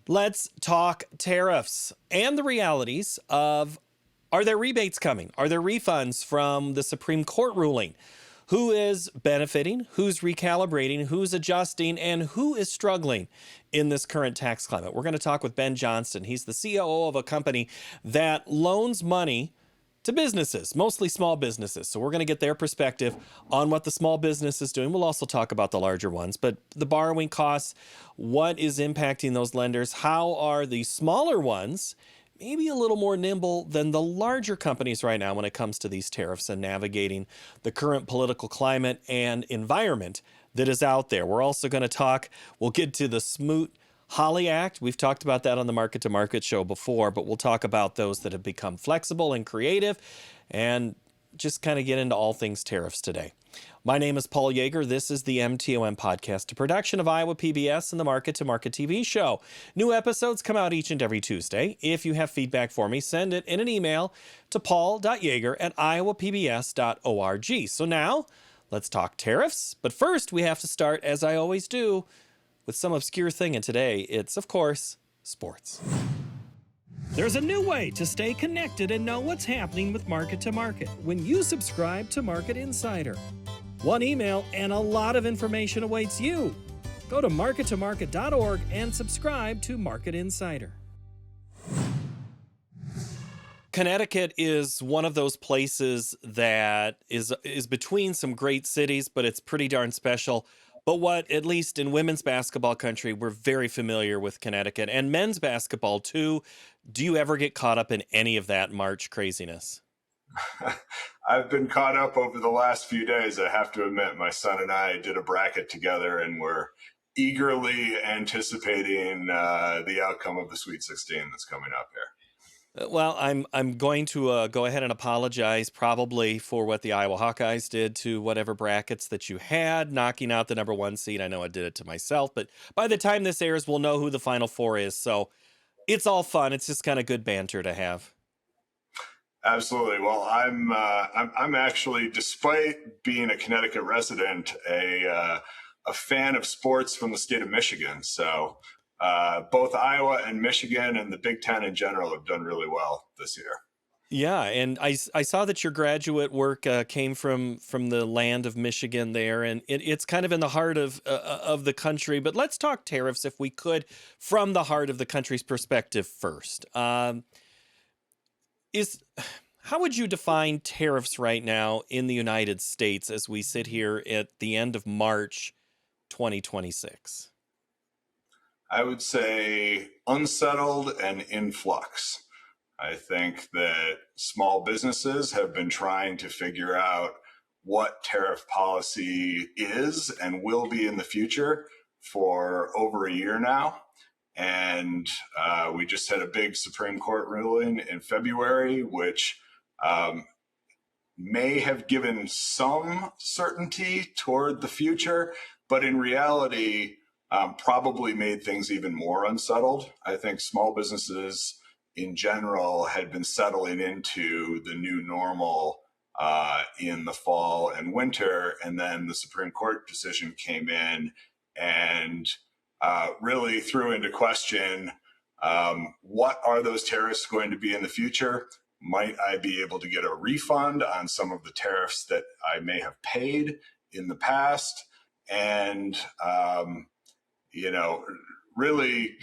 Let's talk tariffs and the realities of, are there rebates coming? Are there refunds from the Supreme Court ruling? Who is benefiting? Who's recalibrating? Who's adjusting? And who is struggling in this current tax climate? We're going to talk with Ben Johnston. He's the COO of a company that loans money to businesses, mostly small businesses. So we're going to get their perspective on what the small business is doing. We'll also talk about the larger ones, but the borrowing costs, what is impacting those lenders? How are the smaller ones maybe a little more nimble than the larger companies right now when it comes to these tariffs and navigating the current political climate and environment that is out there? We're also going to talk, we'll get to the Smoot-Hawley Act. We've talked about that on the Market to Market show before, but we'll talk about those that have become flexible and creative and just kind of get into all things tariffs today. My name is Paul Yeager. This is the MTOM podcast, a production of Iowa PBS and the Market to Market TV show. New episodes come out each and every Tuesday. If you have feedback for me, send it in an email to paul.yeager@iowapbs.org. So now, let's talk tariffs. But first, we have to start, as I always do, with some obscure thing. And today, it's, of course, sports. There's a new way to stay connected and know what's happening with Market to Market when you subscribe to Market Insider. One email and a lot of information awaits you. Go to markettomarket.org and subscribe to Market Insider. Connecticut is one of those places that is between some great cities, but it's pretty darn special. But what, at least in women's basketball country, we're very familiar with Connecticut, and men's basketball too. Do you ever get caught up in any of that March craziness? I've been caught up over the last few days. I have to admit, my son and I did a bracket together, and we're eagerly anticipating the outcome of the Sweet 16 that's coming up here. Well, I'm going to go ahead and apologize probably for what the Iowa Hawkeyes did to whatever brackets that you had, knocking out the number one seed. I know I did it to myself, but by the time this airs, we'll know who the Final Four is. So it's all fun. It's just kind of good banter to have. Absolutely. Well, I'm actually, despite being a Connecticut resident, a fan of sports from the state of Michigan. So both Iowa and Michigan and the Big Ten in general have done really well this year. Yeah, and I saw that your graduate work came from the land of Michigan there, and it's kind of in the heart of the country. But let's talk tariffs, if we could, from the heart of the country's perspective first. How would you define tariffs right now in the United States as we sit here at the end of March 2026? I would say unsettled and in flux. I think that small businesses have been trying to figure out what tariff policy is and will be in the future for over a year now. And we just had a big Supreme Court ruling in February, which may have given some certainty toward the future, but in reality, probably made things even more unsettled. I think small businesses in general had been settling into the new normal in the fall and winter, and then the Supreme Court decision came in and really threw into question what are those tariffs going to be in the future? Might I be able to get a refund on some of the tariffs that I may have paid in the past? And really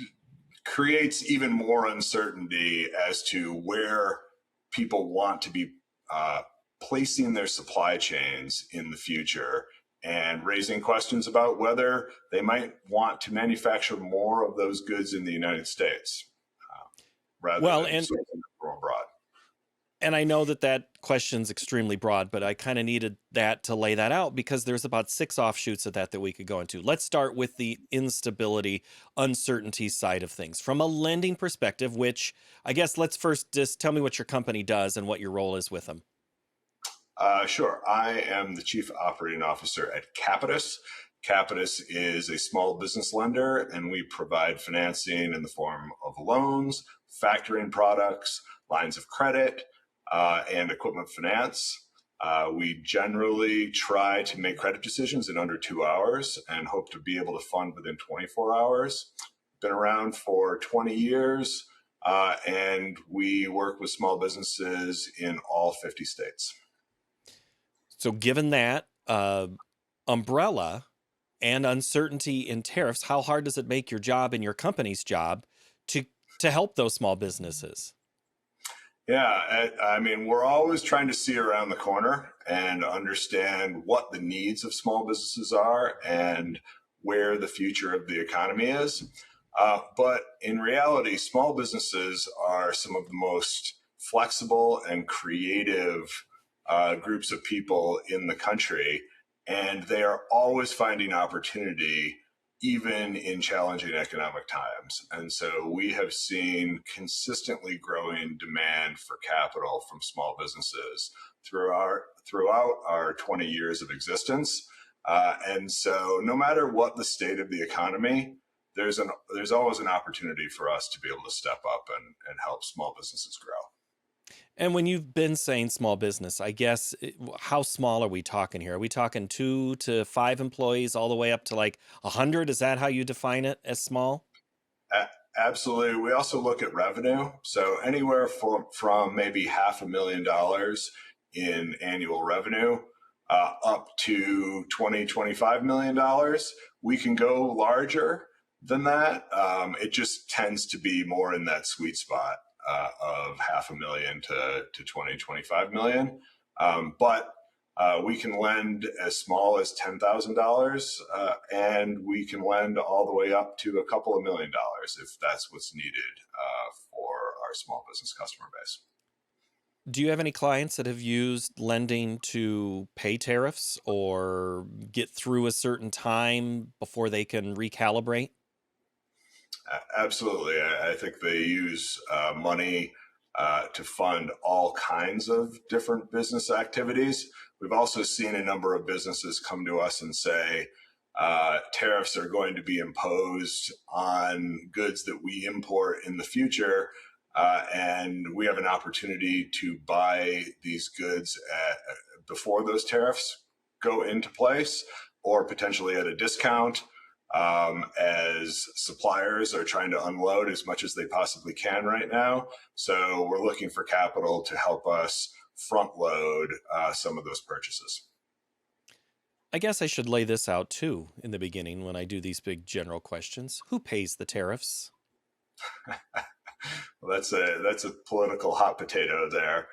creates even more uncertainty as to where people want to be placing their supply chains in the future, and raising questions about whether they might want to manufacture more of those goods in the United States rather than sourcing them from abroad. And I know that question's extremely broad, but I kind of needed that to lay that out because there's about 6 offshoots of that we could go into. Let's start with the instability, uncertainty side of things. From a lending perspective, which I guess let's first just tell me what your company does and what your role is with them. Sure. I am the Chief Operating Officer at Kapitus. Kapitus is a small business lender, and we provide financing in the form of loans, factoring products, lines of credit, and equipment finance. We generally try to make credit decisions in under 2 hours and hope to be able to fund within 24 hours. been around for 20 years, and we work with small businesses in all 50 states. So, given that umbrella and uncertainty in tariffs, how hard does it make your job and your company's job to help those small businesses? Yeah, I mean, we're always trying to see around the corner and understand what the needs of small businesses are and where the future of the economy is. But in reality, small businesses are some of the most flexible and creative groups of people in the country, and they are always finding opportunity even in challenging economic times. And so we have seen consistently growing demand for capital from small businesses throughout our 20 years of existence. And so no matter what the state of the economy, there's always an opportunity for us to be able to step up and help small businesses grow. And when you've been saying small business, I guess, how small are we talking here? Are we talking 2 to 5 employees all the way up to like 100? Is that how you define it as small? Absolutely. We also look at revenue. So anywhere from maybe $500,000 in annual revenue up to $20-25 million. We can go larger than that. It just tends to be more in that sweet spot of $500,000 to 20-25 million. But we can lend as small as $10,000, and we can lend all the way up to a couple of $1 million if that's what's needed for our small business customer base. Do you have any clients that have used lending to pay tariffs or get through a certain time before they can recalibrate? Absolutely. I think they use money to fund all kinds of different business activities. We've also seen a number of businesses come to us and say tariffs are going to be imposed on goods that we import in the future, and we have an opportunity to buy these goods before those tariffs go into place, or potentially at a discount, as suppliers are trying to unload as much as they possibly can right now. So we're looking for capital to help us front load some of those purchases. I guess I should lay this out too in the beginning when I do these big general questions. Who pays the tariffs? Well, that's a political hot potato there.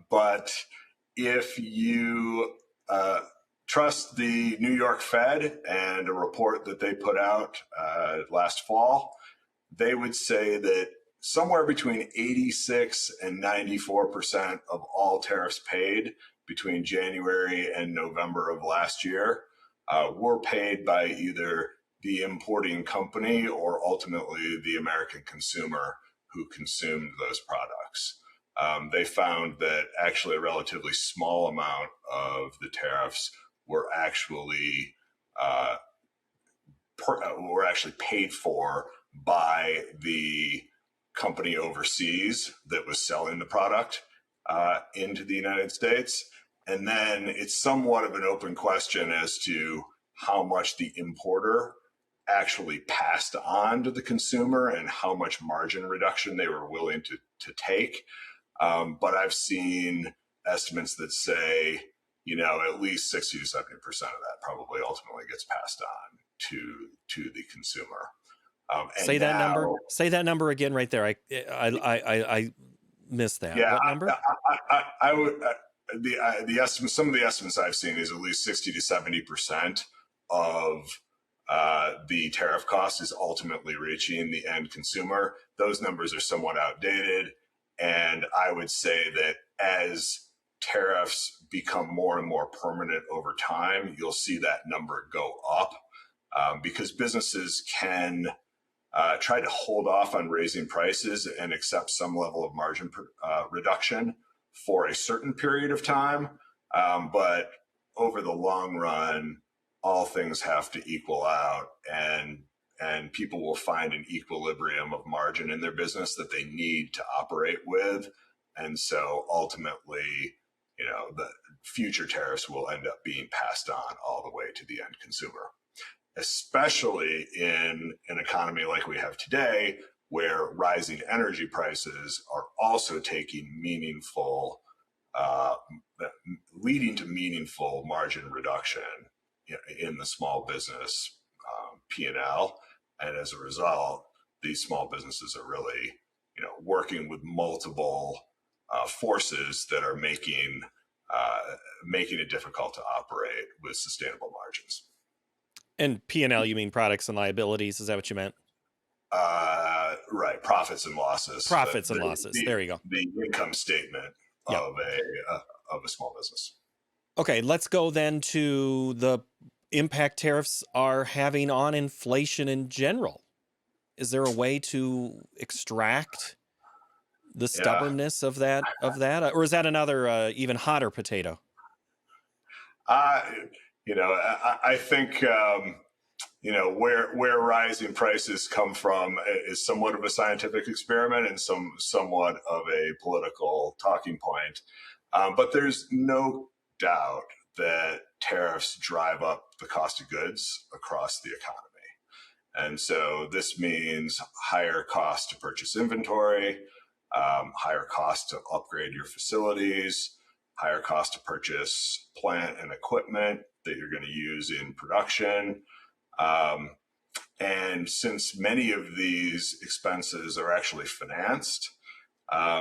But if you trust the New York Fed and a report that they put out last fall, they would say that somewhere between 86 and 94% of all tariffs paid between January and November of last year were paid by either the importing company or ultimately the American consumer who consumed those products. They found that actually a relatively small amount of the tariffs were actually paid for by the company overseas that was selling the product into the United States. And then it's somewhat of an open question as to how much the importer actually passed on to the consumer and how much margin reduction they were willing to take. But I've seen estimates that say, at least 60 to 70% of that probably ultimately gets passed on to the consumer. Say that number. Say that number again right there. I missed that. Yeah, What number? I would. The estimate, some of the estimates I've seen is at least 60 to 70% of the tariff cost is ultimately reaching the end consumer. Those numbers are somewhat outdated, and I would say that as tariffs become more and more permanent over time, you'll see that number go up because businesses can try to hold off on raising prices and accept some level of margin reduction for a certain period of time. But over the long run, all things have to equal out, and people will find an equilibrium of margin in their business that they need to operate with. And so ultimately, the future tariffs will end up being passed on all the way to the end consumer. especially in an economy like we have today, where rising energy prices are also uh, leading to meaningful margin reduction in the small business P&L. And as a result, these small businesses are really, working with multiple forces that are making it difficult to operate with sustainable margins. And P&L, you mean products and liabilities? Is that what you meant? Right, profits and losses. Profits and losses. There you go. The income statement Yep. of a small business. Okay, let's go then to the impact tariffs are having on inflation in general. Is there a way to extract the Yeah. stubbornness of that, or is that another even hotter potato? Uh, I think where rising prices come from is somewhat of a scientific experiment and somewhat of a political talking point. But there's no doubt that tariffs drive up the cost of goods across the economy. And so this means higher cost to purchase inventory, higher cost to upgrade your facilities, higher cost to purchase plant and equipment that you're going to use in production. And since many of these expenses are actually financed,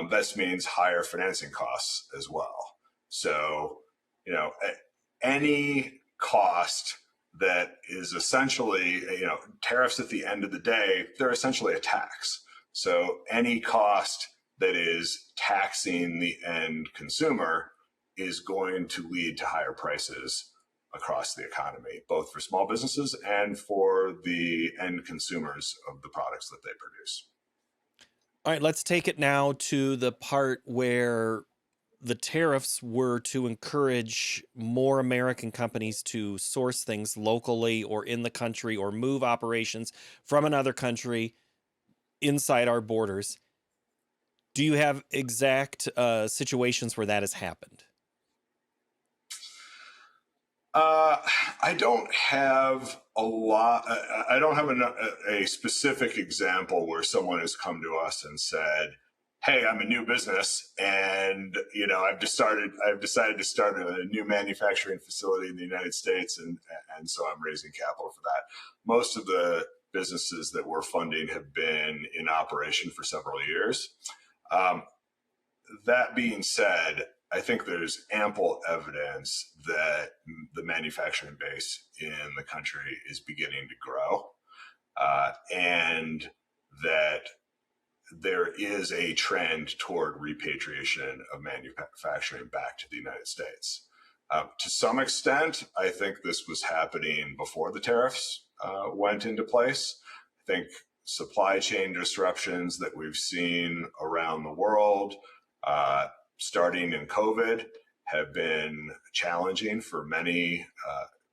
this means higher financing costs as well. So, any cost that is essentially, tariffs at the end of the day, they're essentially a tax. So any cost that is taxing the end consumer is going to lead to higher prices across the economy, both for small businesses and for the end consumers of the products that they produce. All right, let's take it now to the part where the tariffs were to encourage more American companies to source things locally or in the country or move operations from another country inside our borders. Do you have exact situations where that has happened? I don't have a lot. I don't have a specific example where someone has come to us and said, "Hey, I'm a new business, and I've decided to start a new manufacturing facility in the United States, and so I'm raising capital for that." Most of the businesses that we're funding have been in operation for several years. That being said, I think there's ample evidence that the manufacturing base in the country is beginning to grow, and that there is a trend toward repatriation of manufacturing back to the United States. To some extent, I think this was happening before the tariffs went into place. I think supply chain disruptions that we've seen around the world, starting in COVID, have been challenging for many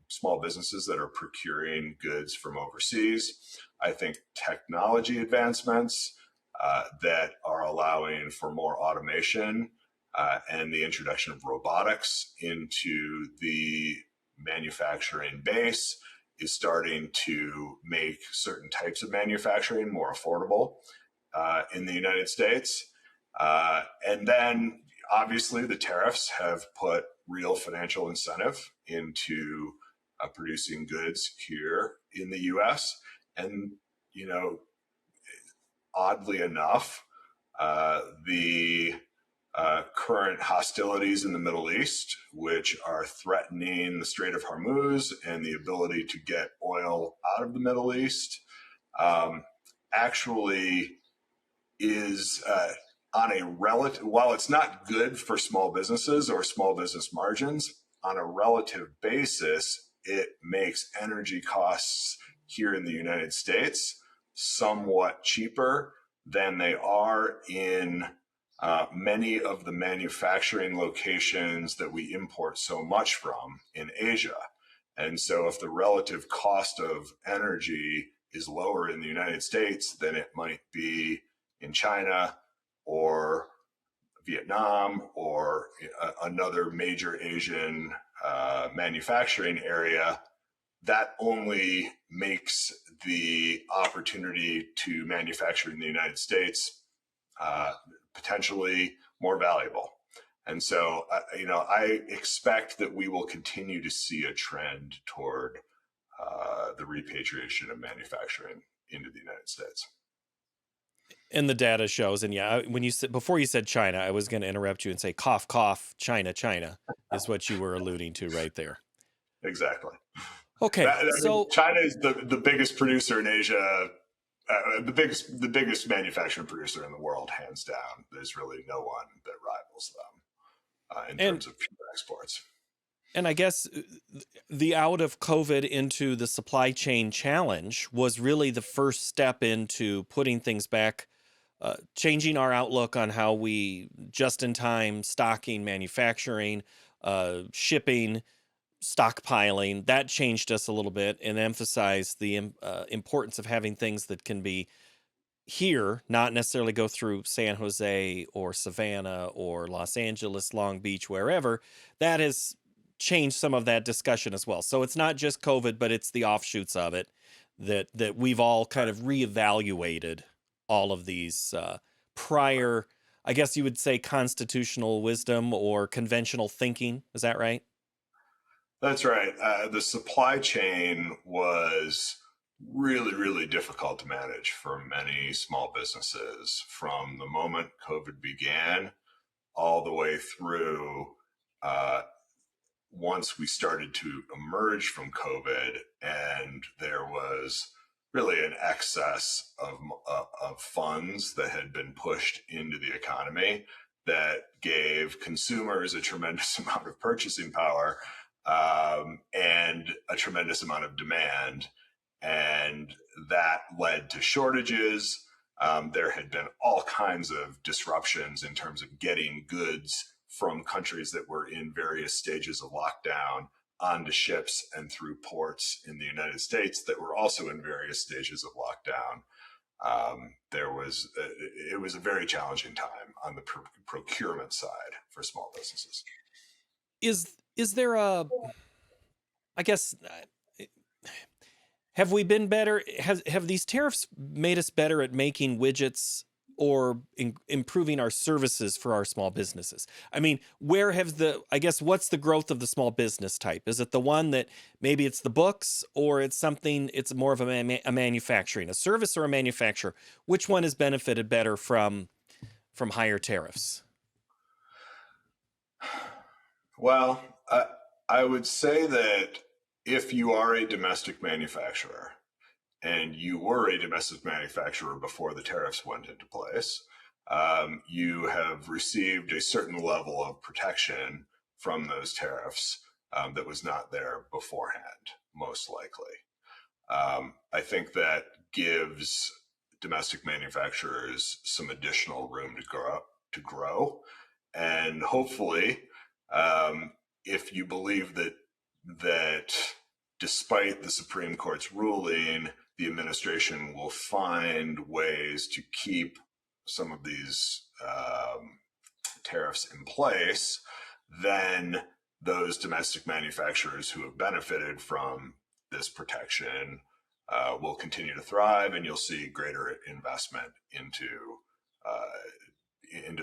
small businesses that are procuring goods from overseas. I think technology advancements that are allowing for more automation and the introduction of robotics into the manufacturing base is starting to make certain types of manufacturing more affordable in the United States. And then obviously the tariffs have put real financial incentive into producing goods here in the US. And, oddly enough, the current hostilities in the Middle East, which are threatening the Strait of Hormuz and the ability to get oil out of the Middle East, actually is on a relative, while it's not good for small businesses or small business margins, on a relative basis, it makes energy costs here in the United States somewhat cheaper than they are in many of the manufacturing locations that we import so much from in Asia. And so if the relative cost of energy is lower in the United States than it might be in China or Vietnam or another major Asian manufacturing area, that only makes the opportunity to manufacture in the United States potentially more valuable. And so, I expect that we will continue to see a trend toward the repatriation of manufacturing into the United States. And the data shows, and yeah, when you said before you said China, I was going to interrupt you and say cough, cough, China, China is what you were alluding to right there. Exactly. Okay, so China is the biggest producer in Asia, the biggest manufacturing producer in the world, hands down. There's really no one that rivals them in terms of pure exports. And I guess the out of COVID into the supply chain challenge was really the first step into putting things back, changing our outlook on how we just in time stocking, manufacturing, shipping, stockpiling. That changed us a little bit and emphasized the importance of having things that can be here, not necessarily go through San Jose or Savannah or Los Angeles, Long Beach, wherever. That has changed some of that discussion as well. So it's not just COVID, but it's the offshoots of it that we've all kind of reevaluated all of these prior, I guess you would say, constitutional wisdom or conventional thinking. Is that right? That's right. The supply chain was really, really difficult to manage for many small businesses from the moment COVID began all the way through once we started to emerge from COVID, and there was really an excess of funds that had been pushed into the economy that gave consumers a tremendous amount of purchasing power and a tremendous amount of demand. And that led to shortages. There had been all kinds of disruptions in terms of getting goods from countries that were in various stages of lockdown onto ships and through ports in the United States that were also in various stages of lockdown. It was a very challenging time on the procurement side for small businesses. Is there a, I guess, have we been better? Have these tariffs made us better at making widgets or improving our services for our small businesses? I mean, where have I guess, what's the growth of the small business type? Is it the one that maybe it's the books, or it's something, it's more of a manufacturing, a service or a manufacturer? Which one has benefited better from higher tariffs? Well, I would say that if you are a domestic manufacturer, and you were a domestic manufacturer before the tariffs went into place, you have received a certain level of protection from those tariffs that was not there beforehand, most likely. I think that gives domestic manufacturers some additional room to grow. And hopefully, if you believe that despite the Supreme Court's ruling, the administration will find ways to keep some of these tariffs in place, then those domestic manufacturers who have benefited from this protection will continue to thrive, and you'll see greater investment into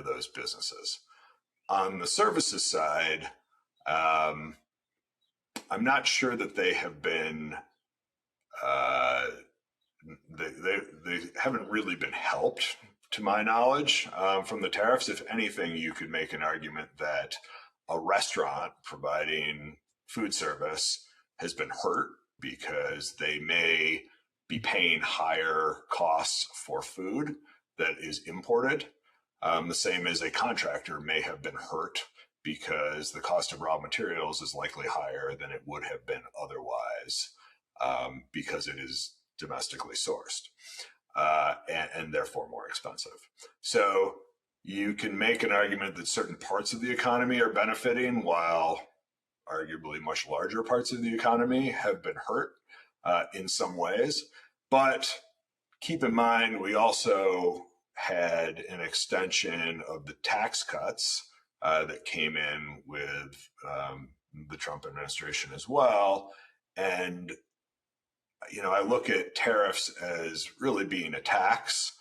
those businesses. On the services side, I'm not sure that they have been they haven't really been helped, to my knowledge, from the tariffs. If anything, you could make an argument that a restaurant providing food service has been hurt because they may be paying higher costs for food that is imported. The same as a contractor may have been hurt because the cost of raw materials is likely higher than it would have been otherwise, because it is domestically sourced and therefore more expensive. So you can make an argument that certain parts of the economy are benefiting while arguably much larger parts of the economy have been hurt in some ways. But keep in mind, we also had an extension of the tax cuts that came in with the Trump administration as well. And I look at tariffs as really being a tax,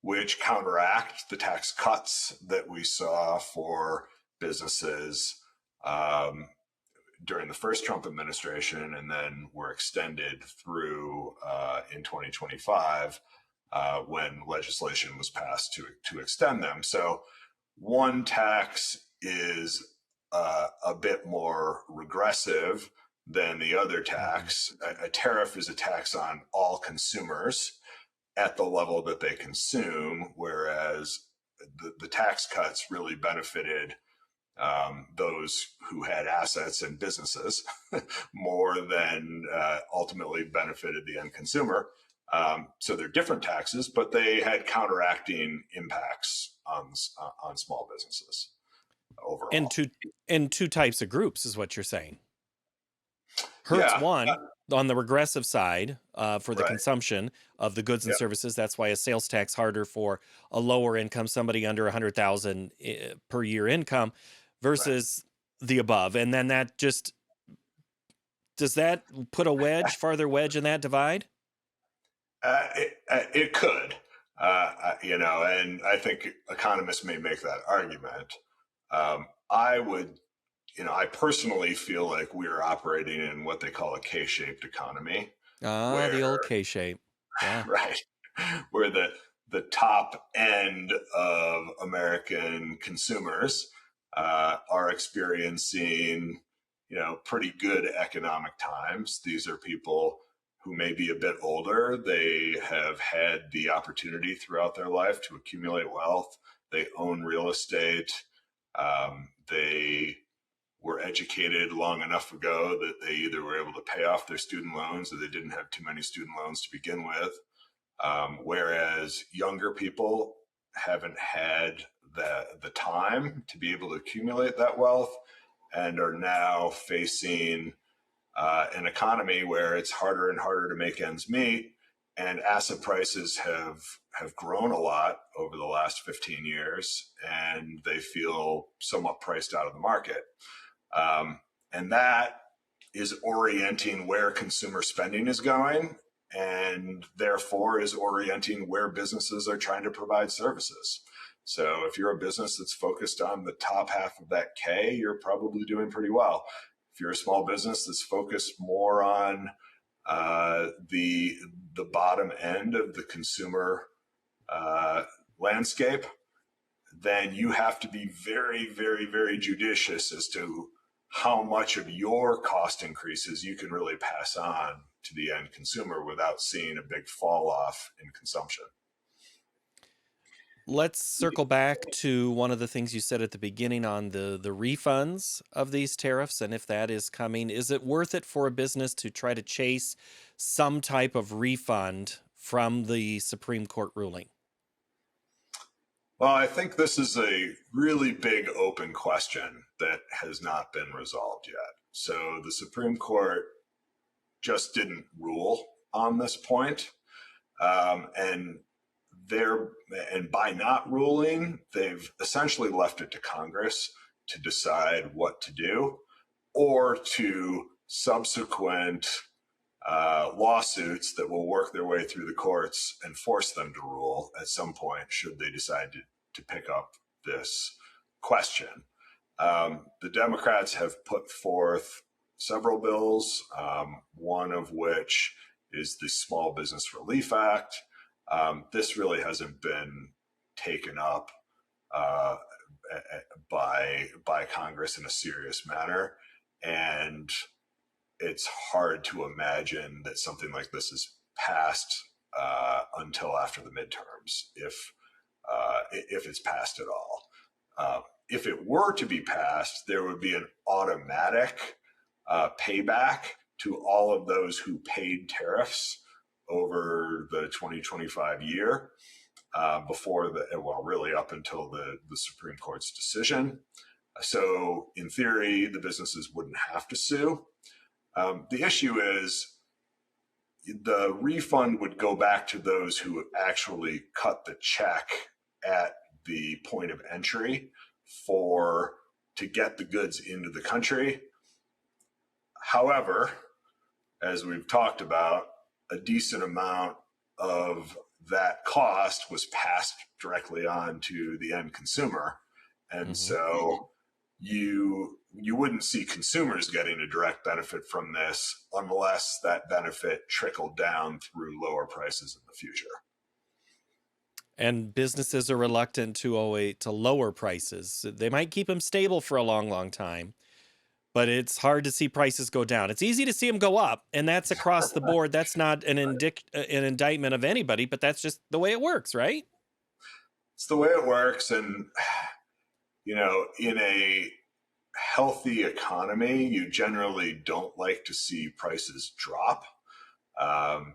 which counteract the tax cuts that we saw for businesses during the first Trump administration, and then were extended through in 2025 when legislation was passed to extend them. So one tax is a bit more regressive than the other tax. A tariff is a tax on all consumers at the level that they consume, whereas the tax cuts really benefited those who had assets and businesses more than ultimately benefited the end consumer. So they're different taxes, but they had counteracting impacts on small businesses And overall. two types of groups is what you're saying. Hurts Yeah, one on the regressive side for the right. consumption of the goods and Yeah, services. That's why a sales tax harder for a lower income, somebody under 100,000 per year income right. versus the above. And then that just, does that put a farther wedge in that divide? It could, and I think economists may make that argument. I would, I personally feel like we're operating in what they call a K-shaped economy, Ah, where the old K shape. Yeah. right, where the top end of American consumers are experiencing, pretty good economic times. These are people who may be a bit older. They have had the opportunity throughout their life to accumulate wealth. They own real estate. They were educated long enough ago that they either were able to pay off their student loans or they didn't have too many student loans to begin with. Whereas younger people haven't had the time to be able to accumulate that wealth and are now facing an economy where it's harder and harder to make ends meet, and asset prices have grown a lot over the last 15 years, and they feel somewhat priced out of the market. And that is orienting where consumer spending is going, and therefore is orienting where businesses are trying to provide services. So if you're a business that's focused on the top half of that K, you're probably doing pretty well. If you're a small business that's focused more on the bottom end of the consumer landscape, then you have to be very, very, very judicious as to how much of your cost increases you can really pass on to the end consumer without seeing a big fall off in consumption. Let's circle back to one of the things you said at the beginning on the refunds of these tariffs, and if that is coming. Is it worth it for a business to try to chase some type of refund from the Supreme Court ruling? Well, I think this is a really big open question that has not been resolved yet. So the Supreme Court just didn't rule on this point. And by not ruling, they've essentially left it to Congress to decide what to do, or to subsequent lawsuits that will work their way through the courts and force them to rule at some point should they decide to pick up this question. The Democrats have put forth several bills, one of which is the Small Business Relief Act. This really hasn't been taken up by Congress in a serious manner, and it's hard to imagine that something like this is passed until after the midterms, if it's passed at all. If it were to be passed, there would be an automatic payback to all of those who paid tariffs over the 2025 year really up until the Supreme Court's decision. So in theory, the businesses wouldn't have to sue. The issue is the refund would go back to those who actually cut the check at the point of entry to get the goods into the country. However, as we've talked about, a decent amount of that cost was passed directly on to the end consumer. And Hmm. so you wouldn't see consumers getting a direct benefit from this unless that benefit trickled down through lower prices in the future. And businesses are reluctant to lower prices. They might keep them stable for a long, long time, but it's hard to see prices go down. It's easy to see them go up, and that's across the board. That's not an indictment of anybody, but that's just the way it works, right? It's the way it works. And, in a healthy economy, you generally don't like to see prices drop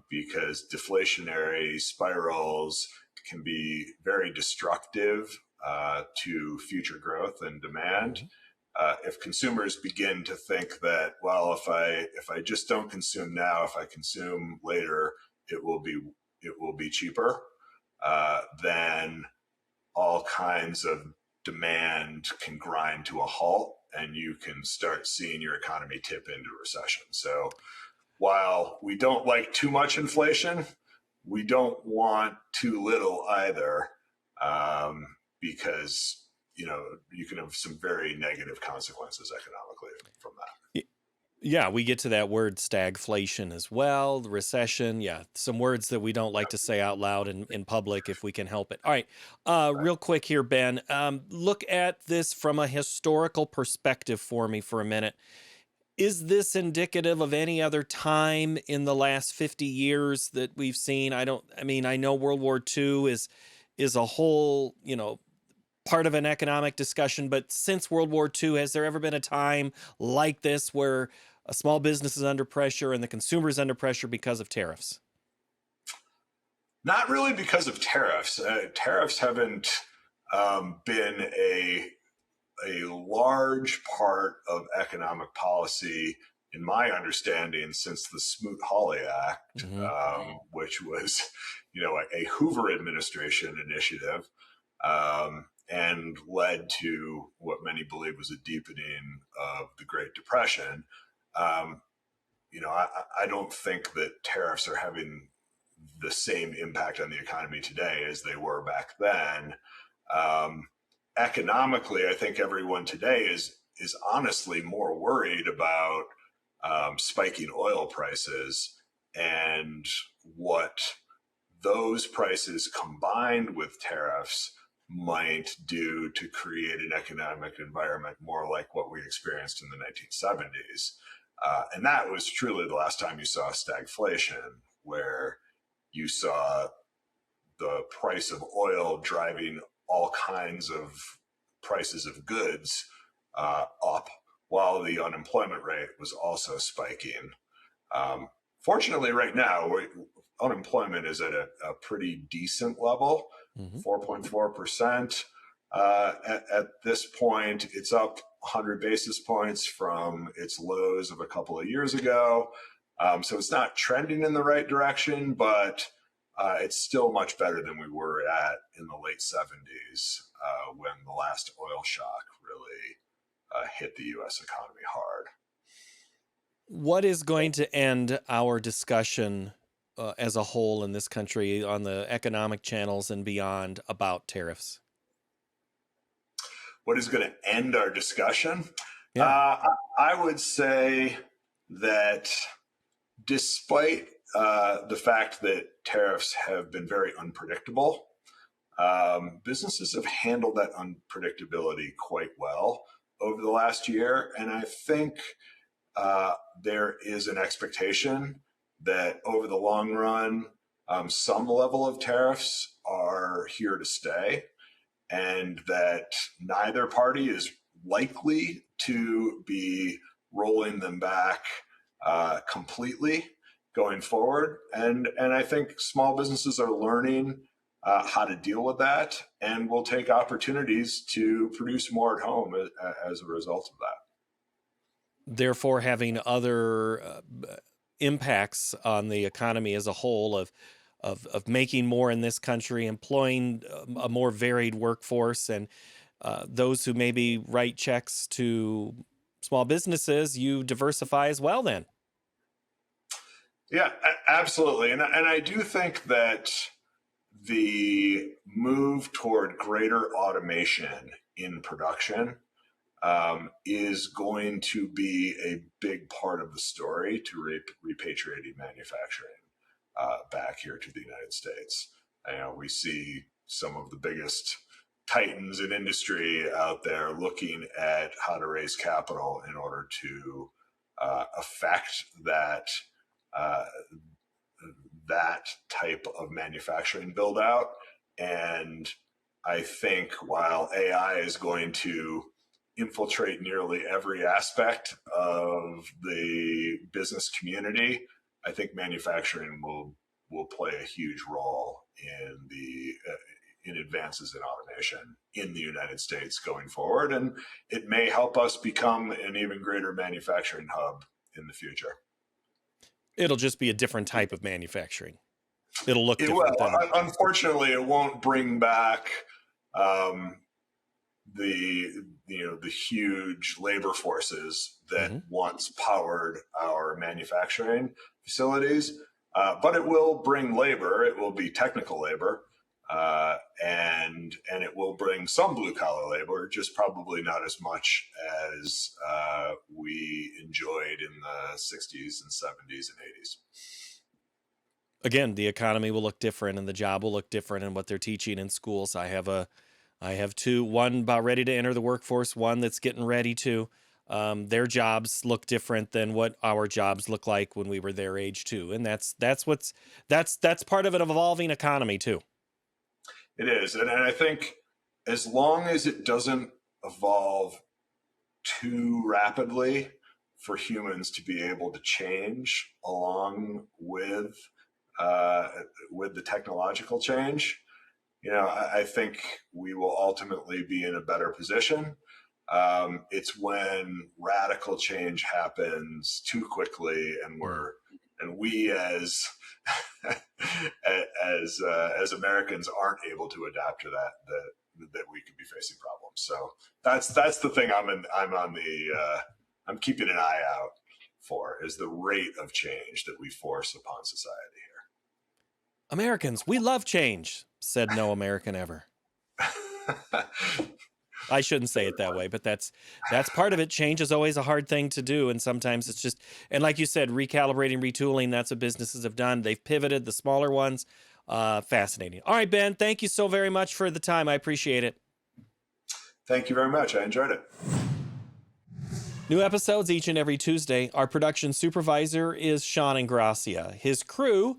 because deflationary spirals can be very destructive to future growth and demand. Mhm. If consumers begin to think that, well, if I just don't consume now, if I consume later, it will be cheaper, then all kinds of demand can grind to a halt, and you can start seeing your economy tip into recession. So while we don't like too much inflation, we don't want too little either, because you can have some very negative consequences economically from that. Y- Yeah, we get to that word stagflation as well, the recession. Yeah, some words that we don't like to say out loud in public if we can help it. All right, Right. real quick here, Ben. Look at this from a historical perspective for me for a minute. Is this indicative of any other time in the last 50 years that we've seen? I mean, I know World War II is a whole, part of an economic discussion, but since World War II, has there ever been a time like this where a small business is under pressure and the consumer is under pressure because of tariffs? Not really because of tariffs. Tariffs haven't been a large part of economic policy, in my understanding, since the Smoot-Hawley Act, Hmm. which was, a Hoover administration initiative, and led to what many believe was a deepening of the Great Depression. Um, I don't think that tariffs are having the same impact on the economy today as they were back then. Um, Economically, I think everyone today is honestly more worried about spiking oil prices and what those prices combined with tariffs might do to create an economic environment more like what we experienced in the 1970s. And that was truly the last time you saw stagflation, where you saw the price of oil driving all kinds of prices of goods up while the unemployment rate was also spiking. Fortunately, right now, unemployment is at a pretty decent level, Hmm. 4.4%. At this point, it's up 100 basis points from its lows of a couple of years ago. So it's not trending in the right direction, but it's still much better than we were at in the late 70s when the last oil shock really hit the U.S. economy hard. What is going to end our discussion as a whole in this country on the economic channels and beyond about tariffs? What is going to end our discussion? Yeah. I would say that despite the fact that tariffs have been very unpredictable, businesses have handled that unpredictability quite well over the last year. And I think there is an expectation that over the long run, some level of tariffs are here to stay, and that neither party is likely to be rolling them back completely going forward. And I think small businesses are learning how to deal with that, and will take opportunities to produce more at home as a result of that. Therefore, having other impacts on the economy as a whole of making more in this country, employing a more varied workforce, and those who maybe write checks to small businesses, you diversify as well then. Yeah, absolutely. And I do think that the move toward greater automation in production is going to be a big part of the story to repatriating manufacturing back here to the United States. You know, we see some of the biggest titans in industry out there looking at how to raise capital in order to affect uh, that type of manufacturing build out. And I think while AI is going to infiltrate nearly every aspect of the business community, I think manufacturing will play a huge role in the in advances in automation in the United States going forward, and it may help us become an even greater manufacturing hub in the future. It'll just be a different type of manufacturing. It'll look It will. different than. Unfortunately, it won't bring back um, the the huge labor forces that Mhm. once powered our manufacturing facilities. But it will bring labor. It will be technical labor, and it will bring some blue collar labor, just probably not as much as we enjoyed in the '60s and '70s and '80s. Again, the economy will look different and the job will look different and what they're teaching in schools. I have two, one about ready to enter the workforce, one that's getting ready to. Their jobs look different than what our jobs look like when we were their age too, and that's part of an evolving economy too. It is, and I think as long as it doesn't evolve too rapidly for humans to be able to change along uh, with the technological change, I think we will ultimately be in a better position. It's when radical change happens too quickly, and we as as Americans aren't able to adapt to that we could be facing problems. So that's the thing I'm keeping an eye out for, is the rate of change that we force upon society Americans, we love change, said no American ever. here. I shouldn't say it that way, but that's part of it. Change is always a hard thing to do, and sometimes it's just, and like you said, recalibrating, retooling. That's what businesses have done. They've pivoted, the smaller ones. Fascinating. All right, Ben, thank you so very much for the time. I appreciate it. Thank you very much. I enjoyed it. New episodes each and every Tuesday. Our production supervisor is Sean Ingracia. His crew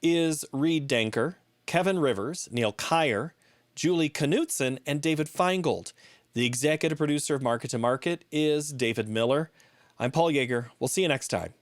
is Reed Denker, Kevin Rivers, Neil Kyer, Julie Knutson, and David Feingold. The executive producer of Market to Market is David Miller. I'm Paul Yeager. We'll see you next time.